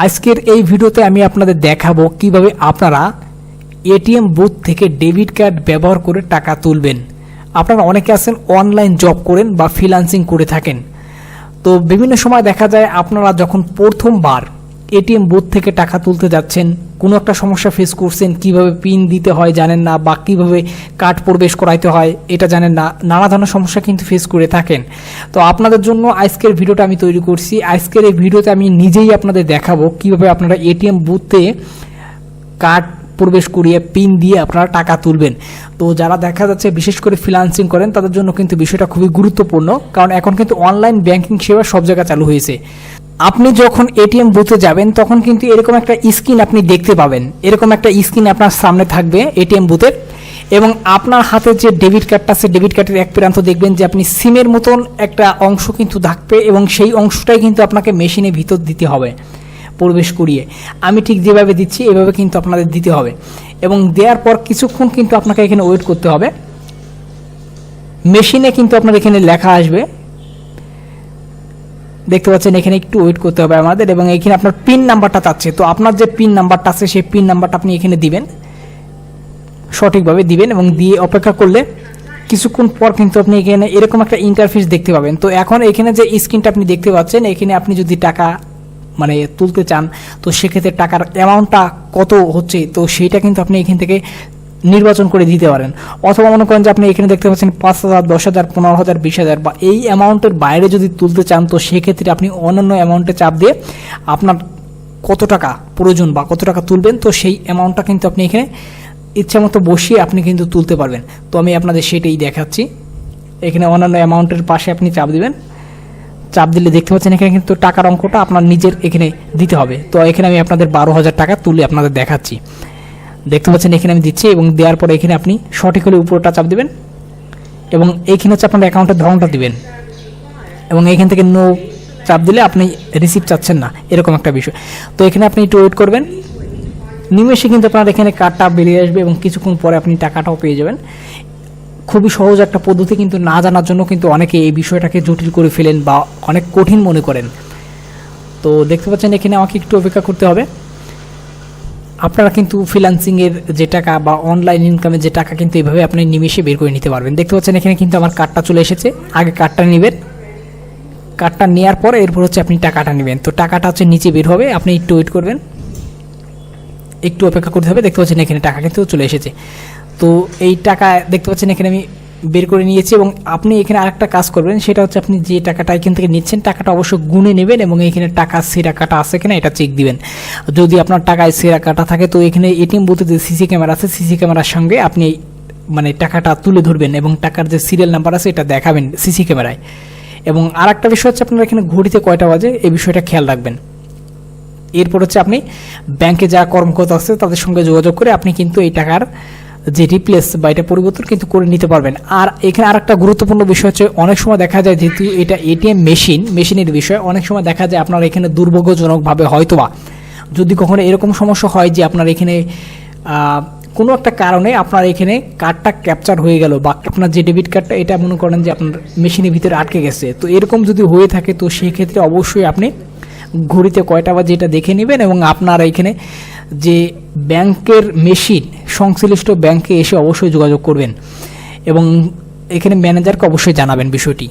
আজকের এই ভিডিওতে আমি আপনাদের দেখাবো কিভাবে আপনারা এটিএম বুথ থেকে ডেবিট কার্ড ব্যবহার করে টাকা তুলবেন। আপনারা অনেকে আছেন অনলাইন জব করেন বা ফ্রিল্যান্সিং করে থাকেন, তো বিভিন্ন সময় দেখা যায় আপনারা যখন প্রথমবার এটিএম বুথ থেকে টাকা তুলতে যাচ্ছেন, কোনো একটা সমস্যা ফেস করছেন, কিভাবে পিন দিতে হয় জানেন না, বা কিভাবে কার্ড প্রবেশ করাইতে হয় এটা জানেন না, নানা ধরনের সমস্যা কিন্তু ফেস করে থাকেন। তো আপনাদের জন্য আজকের ভিডিওটা আমি তৈরি করছি। আজকের এই ভিডিওতে আমি নিজেই আপনাদের দেখাবো কিভাবে আপনারা এটিএম বুথে কার্ড প্রবেশ করিয়ে পিন দিয়ে আপনারা টাকা তুলবেন। তো যারা দেখা যাচ্ছে বিশেষ করে ফ্রিল্যান্সিং করেন তাদের জন্য কিন্তু বিষয়টা খুবই গুরুত্বপূর্ণ, কারণ এখন কিন্তু অনলাইন ব্যাংকিং সেবা সব জায়গায় চালু হয়েছে। আপনি যখন এটিএম বুথে যাবেন তখন কিন্তু এরকম একটা স্ক্রিন আপনি দেখতে পাবেন, এরকম একটা স্ক্রিন আপনার সামনে থাকবে এটিএম বুথের, এবং আপনার হাতে যে ডেবিট কার্ডটা আছে ডেবিট কার্ডের এক প্রান্ত দেখবেন যে আপনি সিমের মতন একটা অংশ কিন্তু থাকবে, এবং সেই অংশটাই কিন্তু আপনাকে মেশিনের ভিতর দিতে হবে প্রবেশ করিয়ে। আমি ঠিক যেভাবে দিচ্ছি এভাবে কিন্তু আপনাদের দিতে হবে, এবং দেওয়ার পর কিছুক্ষণ কিন্তু আপনাকে এখানে ওয়েট করতে হবে। মেশিনে কিন্তু আপনার এখানে লেখা আসবে, দেখতে পাচ্ছেন এখানে একটু ওয়েট করতে হবে আমাদের, এবং এখানে আপনার পিন নাম্বারটা চাচ্ছে। তো আপনার যে পিন নাম্বারটা আছে সেই পিন নাম্বারটা আপনি এখানে দিবেন, সঠিকভাবে দিবেন, এবং দিয়ে অপেক্ষা করলে কিছুক্ষণ পর কিন্তু আপনি এখানে এরকম একটা ইন্টারফেস দেখতে পাবেন। তো এখন এখানে যে স্ক্রিনটা আপনি দেখতে পাচ্ছেন, এখানে আপনি যদি টাকা তুলতে চান তো সেক্ষেত্রে টাকার অ্যামাউন্টটা কত হচ্ছে তো সেইটা কিন্তু আপনি এখান থেকে নির্বাচন করে দিতে পারেন। অথবা মনে করেন যে আপনি এখানে দেখতে পাচ্ছেন 5,000, 10,000, 15,000, 20,000 বা এই অ্যামাউন্টের বাইরে যদি তুলতে চান তো সেক্ষেত্রে আপনি অন্যান্য অ্যামাউন্টে চাপ দিয়ে আপনার কত টাকা প্রয়োজন বা কত টাকা তুলবেন তো সেই অ্যামাউন্টটা কিন্তু আপনি এখানে ইচ্ছা মতো বসিয়ে আপনি কিন্তু তুলতে পারবেন। তো আমি আপনাদের সেটাই দেখাচ্ছি। এখানে অন্যান্য অ্যামাউন্টের পাশে আপনি চাপ দিবেন, চাপ দিলে দেখতে পাচ্ছেন এখানে কিন্তু টাকার অঙ্কটা আপনার নিজের এখানে দিতে হবে। তো এখানে আমি আপনাদের 12,000 টাকা তুলে আপনাদের দেখাচ্ছি। দেখতে পাচ্ছেন এখানে আমি দিচ্ছি, এবং দেওয়ার পরে এখানে আপনি সঠিক হলে উপরটা চাপ দিবেন, এবং এইখানে হচ্ছে আপনার অ্যাকাউন্টের ধরনটা দিবেন, এবং এইখান থেকে নো চাপ দিলে আপনি রিসিভ চাচ্ছেন না, এরকম একটা বিষয়। তো এখানে আপনি একটু ওয়েট করবেন, নিমেষে কিন্তু আপনার এখানে কার্ডটা বেরিয়ে আসবে, এবং কিছুক্ষণ পরে আপনি টাকাটাও পেয়ে যাবেন। খুবই সহজ একটা পদ্ধতি, কিন্তু না জানার জন্য কিন্তু অনেকে এই বিষয়টাকে জটিল করে ফেলেন বা অনেক কঠিন মনে করেন। তো দেখতে পাচ্ছেন এখানে আমাকে একটু অপেক্ষা করতে হবে। আপনারা কিন্তু ফ্রিল্যান্সিংয়ের যে টাকা বা অনলাইন ইনকামের যে টাকা কিন্তু এইভাবে আপনি নিমেষে বের করে নিতে পারবেন। দেখতে পাচ্ছেন এখানে কিন্তু আমার কার্ডটা চলে এসেছে। আগে কার্ডটা নেবেন, কার্ডটা নেওয়ার পর এরপর হচ্ছে আপনি টাকাটা নেবেন। তো টাকাটা হচ্ছে নিচে বের হবে, আপনি একটু ওয়েট করবেন, একটু অপেক্ষা করতে হবে। দেখতে পাচ্ছেন এখানে টাকা কিন্তু চলে এসেছে। তো এই টাকা দেখতে পাচ্ছেন এখানে আমি বের করে নিয়েছি, এবং আপনি এখানে আরেকটা কাজ করবেন, সেটা হচ্ছে আপনি যে টাকাটা এখান থেকে নিচ্ছেন টাকাটা অবশ্যই গুনে নেবেন, এবং এখানে টাকা সেরা কাটা আছে কিনা এটা চেক দিবেন। যদি আপনার টাকায় সেরা কাটা থাকে তো এখানে এটিএম বুথে যে সিসি ক্যামেরা আছে সিসি ক্যামেরার সঙ্গে আপনি টাকাটা তুলে ধরবেন, এবং টাকার যে সিরিয়াল নাম্বার আছে এটা দেখাবেন সিসি ক্যামেরায়। এবং আরেকটা বিষয় হচ্ছে আপনার এখানে ঘড়িতে কয়টা বাজে এই বিষয়টা খেয়াল রাখবেন। এরপর হচ্ছে আপনি ব্যাংকে যারা কর্মকর্তা আছে তাদের সঙ্গে যোগাযোগ করে আপনি কিন্তু এই টাকার যে রিপ্লেস বা এটা পরিবর্তন কিন্তু করে নিতে পারবেন। আর এখানে আরেকটা গুরুত্বপূর্ণ বিষয় হচ্ছে, অনেক সময় দেখা যায় যেহেতু এটা এটিএম মেশিনের বিষয়, অনেক সময় দেখা যায় আপনার এখানে দুর্ভাগ্যজনকভাবে হয়তোবা যদি কখনো এরকম সমস্যা হয় যে আপনার এখানে কোনো একটা কারণে আপনার এখানে কার্ডটা ক্যাপচার হয়ে গেল, বা আপনার যে ডেবিট কার্ডটা এটা মনে করেন যে আপনার মেশিনের ভিতরে আটকে গেছে, তো এরকম যদি হয়ে থাকে তো সেই ক্ষেত্রে অবশ্যই আপনি ঘড়িতে কয়টা বাজে এটা দেখে নেবেন, এবং আপনার এখানে যে ব্যাংকের মেশিন সংশ্লিষ্ট ব্যাংকে এসে অবশ্যই যোগাযোগ করবেন, এবং এখানে ম্যানেজারকে অবশ্যই জানাবেন বিষয়টি।